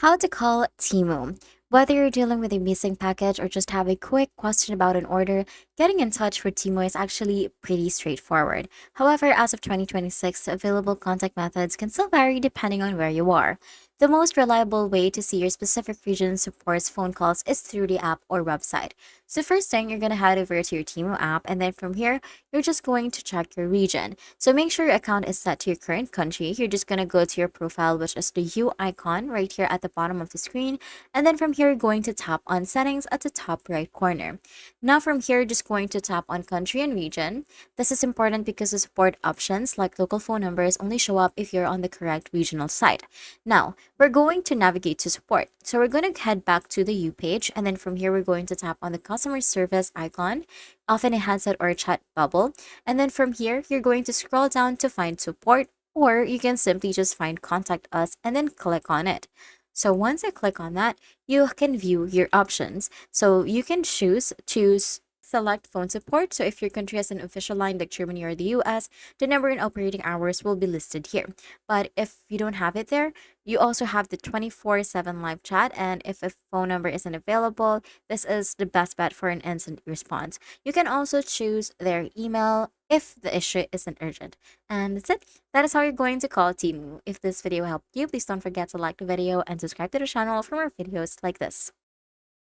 How to call Temu. Whether you're dealing with a missing package or just have a quick question about an order, getting in touch with Temu is actually pretty straightforward. However, as of 2026, available contact methods can still vary depending on where you are. The most reliable way to see your specific region supports phone calls is through the app or website. So first thing, you're going to head over to your Temu app, and then from here, you're just going to check your region. So make sure your account is set to your current country. You're just going to go to your profile, which is the U icon right here at the bottom of the screen. And then from here, you're going to tap on settings at the top right corner. Now from here, just going to tap on country and region. This is important because the support options like local phone numbers only show up if you're on the correct regional site. Now, we're going to navigate to support. So we're going to head back to the U page, and then from here, we're going to tap on the customer service icon, often a handset or a chat bubble. And then from here, you're going to scroll down to find support, or you can simply just find contact us and then click on it. So once I click on that, you can view your options. So you can choose select phone support. So if your country has an official line like Germany or the US, the number and operating hours will be listed here. But if you don't have it there, you also have the 24/7 live chat. And if a phone number isn't available, this is the best bet for an instant response. You can also choose their email if the issue isn't urgent. And that's it. That is how you're going to call Temu. If this video helped you, please don't forget to like the video and subscribe to the channel for more videos like this.